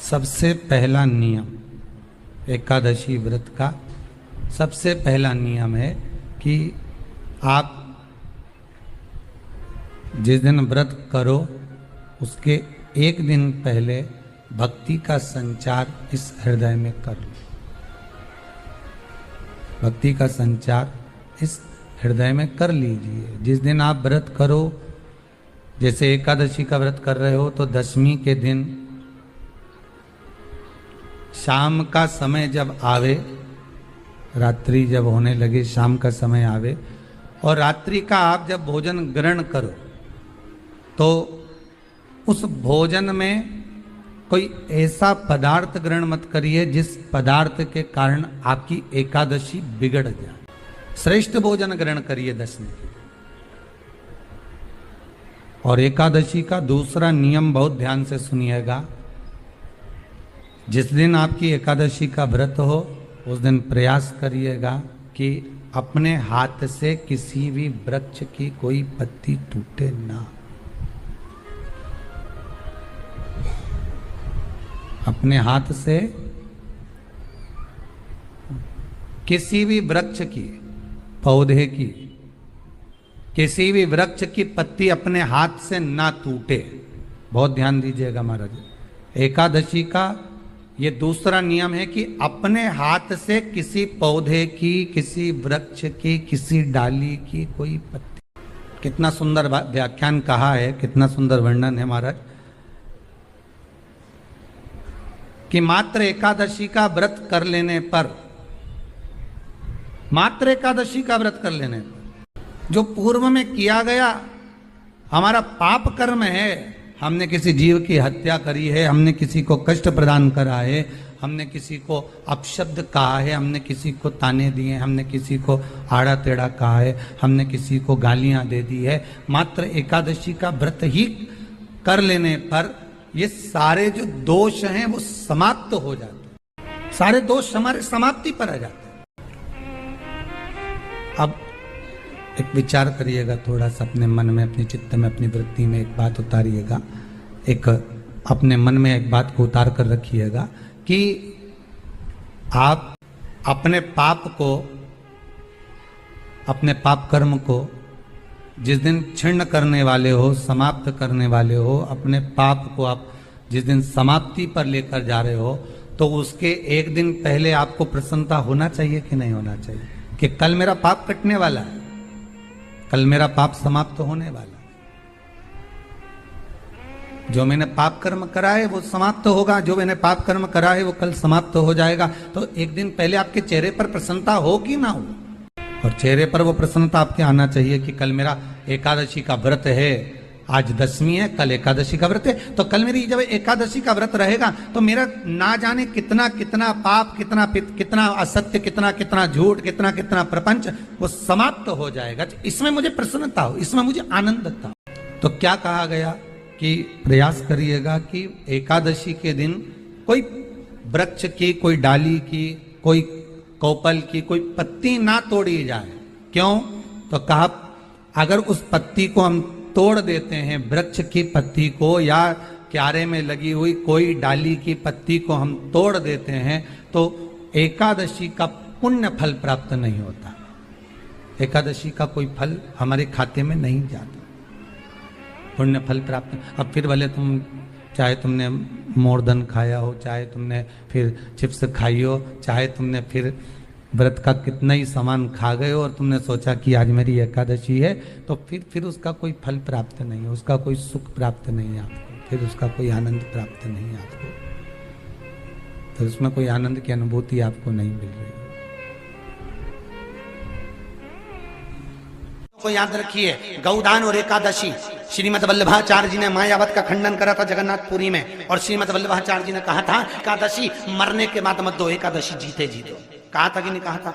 सबसे पहला नियम एकादशी व्रत का सबसे पहला नियम है कि आप जिस दिन व्रत करो उसके एक दिन पहले भक्ति का संचार इस हृदय में कर लो। भक्ति का संचार इस हृदय में कर लीजिए। जिस दिन आप व्रत करो, जैसे एकादशी का व्रत कर रहे हो तो दशमी के दिन शाम का समय जब आवे, रात्रि जब होने लगे, शाम का समय आवे और रात्रि का आप जब भोजन ग्रहण करो तो उस भोजन में कोई ऐसा पदार्थ ग्रहण मत करिए जिस पदार्थ के कारण आपकी एकादशी बिगड़ जाए। श्रेष्ठ भोजन ग्रहण करिए दशमी के। और एकादशी का दूसरा नियम बहुत ध्यान से सुनिएगा। जिस दिन आपकी एकादशी का व्रत हो उस दिन प्रयास करिएगा कि अपने हाथ से किसी भी वृक्ष की कोई पत्ती टूटे ना। अपने हाथ से किसी भी वृक्ष की, पौधे की, किसी भी वृक्ष की पत्ती अपने हाथ से ना टूटे। बहुत ध्यान दीजिएगा महाराज। एकादशी का ये दूसरा नियम है कि अपने हाथ से किसी पौधे की, किसी वृक्ष की, किसी डाली की कोई पत्ती। कितना सुंदर व्याख्यान कहा है, कितना सुंदर वर्णन है महाराज कि मात्र एकादशी का व्रत कर लेने पर, मात्र एकादशी का व्रत कर लेने पर जो पूर्व में किया गया हमारा पाप कर्म है, हमने किसी जीव की हत्या करी है, हमने किसी को कष्ट प्रदान करा है, हमने किसी को अपशब्द कहा है, हमने किसी को ताने दिए, हमने किसी को आड़ा टेढ़ा कहा है, हमने किसी को गालियां दे दी है, मात्र एकादशी का व्रत ही कर लेने पर ये सारे जो दोष हैं वो समाप्त हो जाते हैं। सारे दोष हमारे समाप्ति पर आ जाते हैं। अब एक विचार करिएगा थोड़ा सा अपने मन में, अपने चित्त में, अपनी वृत्ति में एक बात उतारिएगा। एक अपने मन में एक बात को उतार कर रखिएगा कि आप अपने पाप को, अपने पाप कर्म को जिस दिन छिन्न करने वाले हो, समाप्त करने वाले हो, अपने पाप को आप जिस दिन समाप्ति पर लेकर जा रहे हो तो उसके एक दिन पहले आपको प्रसन्नता होना चाहिए कि नहीं होना चाहिए कि कल मेरा पाप कटने वाला है, कल मेरा पाप समाप्त होने वाला है। जो मैंने पाप कर्म करा है वो समाप्त होगा, जो मैंने पाप कर्म करा है वो कल समाप्त हो जाएगा। तो एक दिन पहले आपके चेहरे पर प्रसन्नता हो कि ना हो, और चेहरे पर वो प्रसन्नता आपके आना चाहिए कि कल मेरा एकादशी का व्रत है, आज दशमी है, कल एकादशी का व्रत है, तो कल मेरी जब एकादशी का व्रत रहेगा तो मेरा ना जाने कितना कितना पाप, कितना असत्य, कितना झूठ, कितना प्रपंच वो समाप्त हो जाएगा। इसमें मुझे प्रसन्नता हो, इसमें मुझे आनंद था। तो क्या कहा गया कि प्रयास करिएगा कि एकादशी के दिन कोई वृक्ष की, कोई डाली की, कोई कोपल की कोई पत्ती ना तोड़ी जाए। क्यों? तो कहा अगर उस पत्ती को हम तोड़ देते हैं, वृक्ष की पत्ती को या क्यारे में लगी हुई कोई डाली की पत्ती को हम तोड़ देते हैं तो एकादशी का पुण्य फल प्राप्त नहीं होता। एकादशी का कोई फल हमारे खाते में नहीं जाता, पुण्य फल प्राप्त। अब फिर भले तुम, चाहे तुमने मोरधन खाया हो, चाहे तुमने फिर चिप्स खाई हो, चाहे तुमने फिर व्रत का कितना ही सामान खा गए हो और तुमने सोचा कि आज मेरी एकादशी है, तो फिर उसका कोई फल प्राप्त नहीं है, उसका कोई सुख प्राप्त नहीं है आपको, फिर उसका कोई आनंद प्राप्त नहीं है आपको, फिर उसमें कोई आनंद की अनुभूति आपको नहीं मिल रही। को याद रखिए, गौदान और एकादशी, श्रीमद वल्लभाचार्य जी ने मायावत का खंडन करा था जगन्नाथपुरी में, और श्रीमद वल्लभाचार्य जी ने कहा था एकादशी मरने के बाद मत दो, एकादशी जीते जी दो। कहा था कि नहीं कहा था?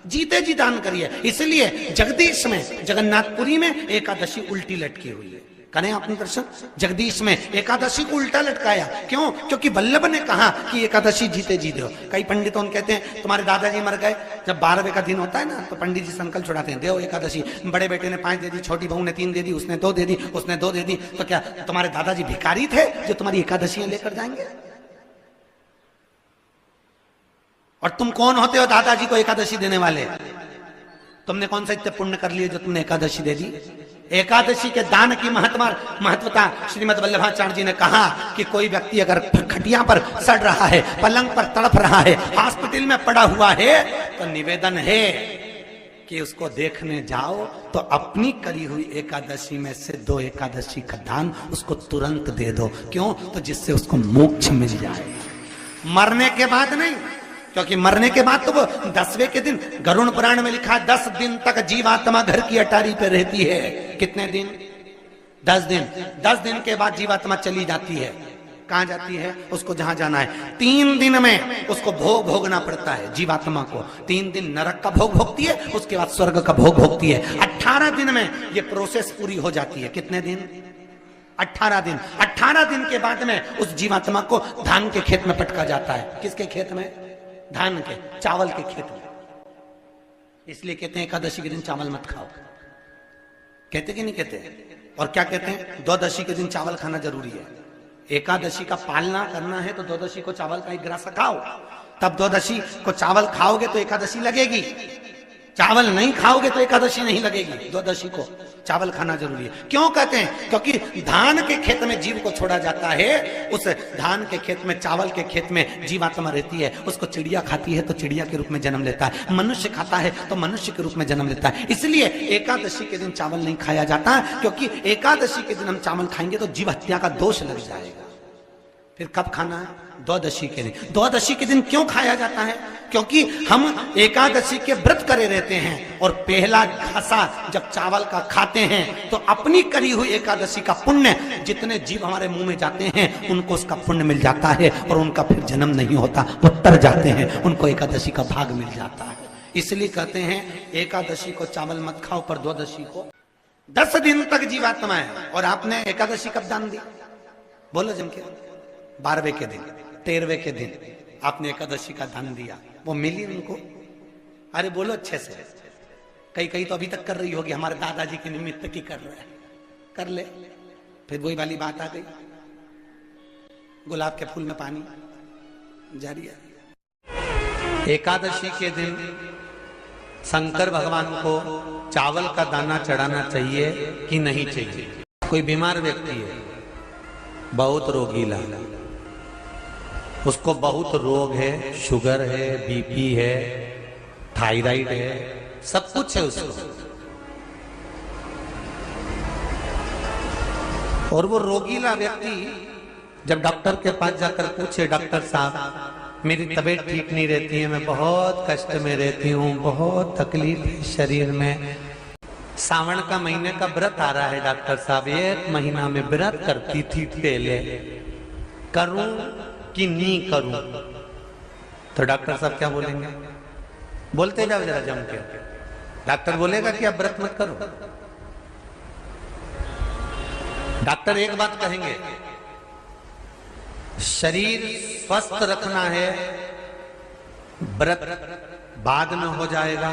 जीते जी दान करिए। इसलिए जगदीश में, जगन्नाथपुरी में एकादशी उल्टी लटकी हुई है। करें आपने दर्शन? जगदीश में एकादशी को उल्टा लटकाया। क्यों? क्योंकि वल्लभ ने कहा कि एकादशी जीते जी दो। कई पंडितों कहते हैं तुम्हारे दादाजी मर गए, जब 12वें का दिन होता है ना तो पंडित जी संकल्प छुड़ाते हैं, दो एकादशी। बड़े बेटे ने 5 दे दी, छोटी बहू ने 3 दे दी, उसने 2 दे दी, उसने 2 दे दी, तो क्या तुम्हारे दादाजी भिखारी थे जो तुम्हारी एकादशियां लेकर जाएंगे? और तुम कौन होते हो दादाजी को एकादशी देने वाले? तुमने कौन सा इतने पुण्य कर लिए जो तुमने एकादशी दे दी? एकादशी के दान की महत्वता श्रीमद् वल्लभाचार्य जी ने कहा कि कोई व्यक्ति अगर खटिया पर सड़ रहा है, पलंग पर तड़प रहा है, हॉस्पिटल में पड़ा हुआ है, तो निवेदन है कि उसको देखने जाओ तो अपनी करी हुई एकादशी में से 2 एकादशी का दान उसको तुरंत दे दो। क्यों? तो जिससे उसको मोक्ष मिल जाए, मरने के बाद नहीं। क्योंकि मरने के बाद तो वो 10वें के दिन, गरुड़ पुराण में लिखा है 10 दिन तक जीवात्मा घर की अटारी पे रहती है। कितने दिन? 10 दिन। 10 दिन के बाद जीवात्मा चली जाती है। कहां जाती है? उसको जहां जाना है। 3 दिन में उसको भोग भोगना पड़ता है जीवात्मा को। 3 दिन नरक का भोग भोगती है, उसके बाद स्वर्ग का भोग भोगती है। 18 दिन में ये प्रोसेस पूरी हो जाती है। कितने दिन? 18 दिन। 18 दिन के बाद में उस जीवात्मा को धान के खेत में पटका जाता है। किसके खेत में? धान के, चावल के खेत में। इसलिए कहते हैं एकादशी के दिन चावल मत खाओ। कहते कि नहीं कहते? और क्या कहते हैं? द्वादशी के दिन चावल खाना जरूरी है। एकादशी का पालना करना है तो द्वादशी को चावल का 1 गिरास खाओ, तब द्वादशी को चावल खाओगे तो एकादशी लगेगी। चावल नहीं खाओगे तो एकादशी नहीं लगेगी। द्वादशी को चावल खाना जरूरी है। क्यों कहते हैं? क्योंकि धान के खेत में जीव को छोड़ा जाता है, उस धान के खेत में, चावल के खेत में जीवात्मा रहती है। उसको चिड़िया खाती है तो चिड़िया के रूप में जन्म लेता है, मनुष्य खाता है तो मनुष्य के रूप में जन्म लेता है। इसलिए एकादशी के दिन चावल नहीं खाया जाता, क्योंकि एकादशी के दिन हम चावल खाएंगे तो जीव हत्या का दोष लग जाएगा। फिर कब खाना है? द्वादशी के दिन। द्वादशी के दिन क्यों खाया जाता है? क्योंकि हम एकादशी के व्रत करे रहते हैं और पहला घासा जब चावल का खाते हैं तो अपनी करी हुई एकादशी का पुण्य, जितने जीव हमारे मुंह में जाते हैं उनको उसका पुण्य मिल जाता है और उनका फिर जन्म नहीं होता, वो तर जाते हैं, उनको एकादशी का भाग मिल जाता है। इसलिए कहते हैं एकादशी को चावल मत खाओ, पर द्वादशी को 10 दिन तक जीवात्मा है। और आपने एकादशी कब दान दी? बोलो जम के। 12वें के दिन, 13वें के दिन आपने एकादशी का दान दिया, वो मिली उनको? अरे बोलो अच्छे से। कई तो अभी तक कर रही होगी, हमारे दादाजी के निमित्त की कर रहे हैं, कर ले। फिर वही वाली बात आ गई, गुलाब के फूल में पानी जारी है। एकादशी के दिन शंकर भगवान को चावल का दाना चढ़ाना चाहिए कि नहीं चाहिए? कोई बीमार व्यक्ति है, बहुत रोगीला, उसको बहुत रोग है, शुगर है, बीपी है, थायराइड है, सब कुछ है उसको, और वो रोगीला व्यक्ति जब डॉक्टर के पास जाकर पूछे, डॉक्टर साहब मेरी तबीयत ठीक नहीं रहती है, मैं बहुत कष्ट में रहती हूँ, बहुत तकलीफ है शरीर में, सावन का महीने का व्रत आ रहा है डॉक्टर साहब, 1 महीना में व्रत करती थी पहले, करूं कि नहीं करूं? तो डॉक्टर साहब क्या बोलेंगे? बोलते जाओ जरा जम के। डॉक्टर बोलेगा कि आप व्रत मत करो। डॉक्टर एक बात कहेंगे, शरीर स्वस्थ रखना है, व्रत बाद में हो जाएगा,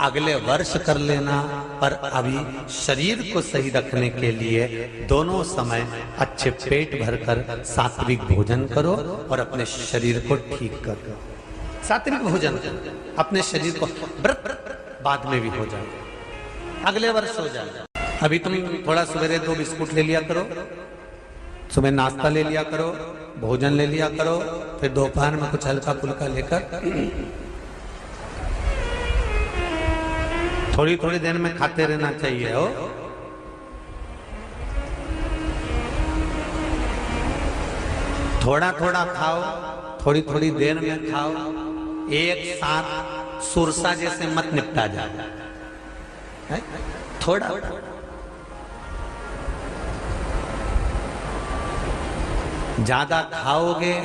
अगले वर्ष कर लेना, पर अभी शरीर को सही रखने के लिए दोनों समय अच्छे पेट भरकर सात्विक भोजन करो और अपने शरीर को ठीक करो। सात्विक भोजन, अपने शरीर को, व्रत बाद में भी हो जाए, अगले वर्ष हो जाए। अभी तुम थोड़ा सवेरे 2 बिस्कुट ले लिया करो, सुबह नाश्ता ले लिया करो, भोजन ले लिया करो, फिर दोपहर में कुछ हल्का फुल्का लेकर थोड़ी थोड़ी देर में खाते रहना चाहिए हो। थोड़ा थोड़ा खाओ, थोड़ी थोड़ी देर में खाओ, एक साथ सुरसा जैसे मत निपटा जाए, थोड़ा ज्यादा खाओगे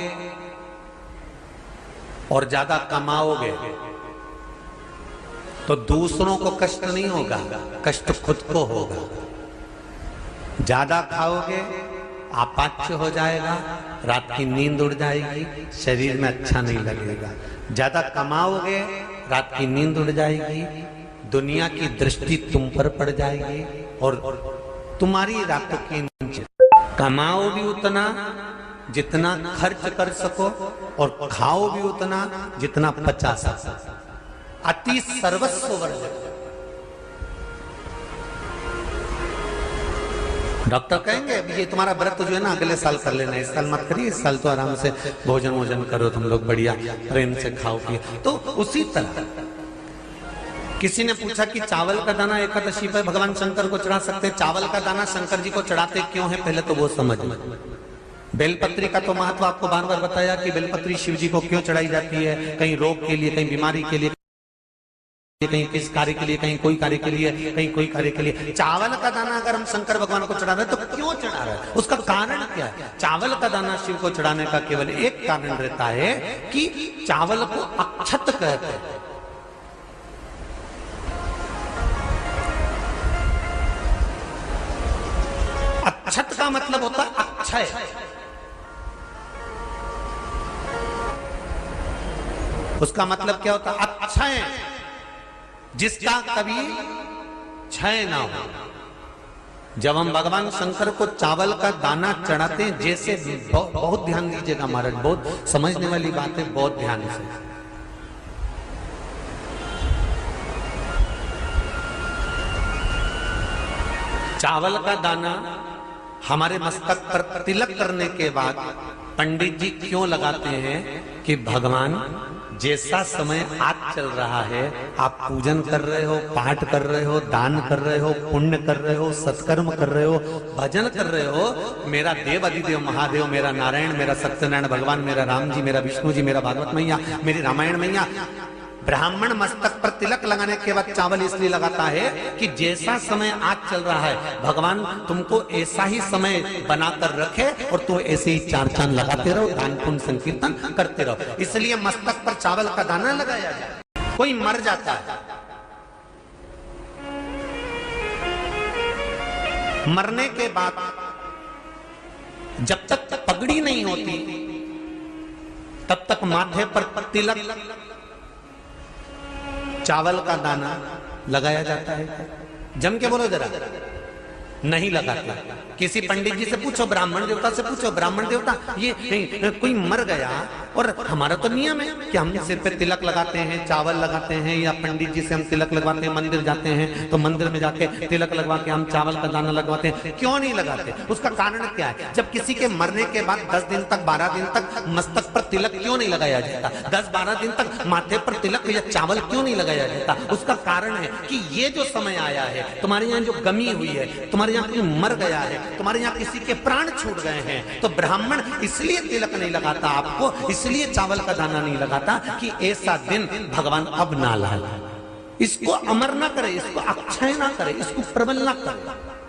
और ज्यादा कमाओगे तो दूसरों को कष्ट नहीं होगा, कष्ट खुद को होगा। ज्यादा खाओगे अपाच्य हो जाएगा, रात की नींद उड़ जाएगी, शरीर में अच्छा नहीं लगेगा। ज्यादा कमाओगे, रात की नींद उड़ जाएगी, दुनिया की दृष्टि तुम पर पड़ जाएगी और तुम्हारी रातों की नींद। कमाओ भी उतना जितना खर्च कर सको और खाओ भी उतना जितना पचा सको। अति सर्वस्व वर्जित। डॉक्टर कहेंगे ये तुम्हारा व्रत जो है ना अगले साल कर लेना, इस साल मत करिए, इस साल तो आराम से भोजन वोजन करो तुम लोग, बढ़िया प्रेम से खाओ पिए। तो उसी तरह किसी ने पूछा कि चावल का दाना एकादशी पर भगवान शंकर को चढ़ा सकते, चावल का दाना शंकर जी को चढ़ाते क्यों है, पहले तो वो समझ। बेलपत्री का तो महत्व आपको बार बार बताया कि बेलपत्री शिव जी को क्यों चढ़ाई जाती है, कहीं रोग के लिए, कहीं बीमारी के लिए, कहीं किस कार्य के लिए, कहीं कोई कार्य के लिए, कहीं कोई कार्य के लिए। चावल का दाना अगर हम शंकर भगवान को चढ़ा रहे हैं तो क्यों चढ़ा रहे हैं, उसका कारण क्या है? चावल का दाना शिव को चढ़ाने का केवल एक कारण रहता है कि चावल को अक्षत कहते हैं। अक्षत का मतलब होता है अक्षय। उसका मतलब क्या होता है? अक्षय, जिसका कभी क्षय ना हो। जब हम भगवान शंकर को चावल का दाना चढ़ाते हैं, जैसे बहुत ध्यान दीजिएगा महाराज, बहुत समझने वाली बात है, बहुत ध्यान से। चावल का दाना हमारे मस्तक पर तिलक करने के बाद पंडित जी क्यों लगाते हैं कि भगवान जैसा समय आज चल रहा है, आप पूजन कर रहे हो, पाठ कर रहे हो, दान कर रहे हो, पुण्य कर रहे हो, सत्कर्म कर रहे हो, भजन कर रहे हो, मेरा देव अधिदेव महादेव, मेरा नारायण, मेरा सत्यनारायण भगवान, मेरा राम जी, मेरा विष्णु जी, मेरा भागवत मैया, मेरी रामायण मैया। ब्राह्मण मस्तक पर तिलक लगाने के बाद चावल इसलिए लगाता है कि जैसा समय आज चल रहा है, भगवान तुमको ऐसा ही समय बनाकर रखे और तुम ऐसे ही चार चांद लगाते रहो, दान पुण्य संकीर्तन करते रहो। इसलिए मस्तक पर चावल का दाना लगाया जाए। कोई मर जाता है, मरने के बाद जब तक पगड़ी नहीं होती तब तक माथे पर तिलक, चावल का दाना लगाया जाता है। जम के बोलो जरा, नहीं लगाता। किसी पंडित जी से पूछो, ब्राह्मण देवता से पूछो, ब्राह्मण देवता ये कोई मर गया और हमारा तो नियम है कि हम सिर पे तिलक लगाते हैं, चावल लगाते हैं, या पंडित जी से हम तिलक लगवाते हैं, मंदिर जाते हैं तो मंदिर में जाके तिलक लगवा के हम चावल का दाना लगवाते हैं। क्यों नहीं लगाते? उसका कारण क्या है? जब किसी के मरने के बाद 10 दिन तक, 12 दिन तक मस्तक पर तिलक क्यों नहीं लगाया जाता? 10-12 दिन तक माथे पर तिलक या चावल क्यों नहीं लगाया जाता? उसका कारण है कि ये जो समय आया है, तुम्हारे यहाँ जो गमी हुई है, तुम्हारे यहाँ कोई मर गया है, तुम्हारे यहाँ किसी के प्राण छूट गए हैं, तो ब्राह्मण इसलिए तिलक नहीं लगाता आपको, इसलिए चावल का दाना नहीं लगाता कि ऐसा दिन भगवान अब ना लाए, इसको अमर ना करे, इसको अक्षय ना करे, इसको प्रबल ना करे।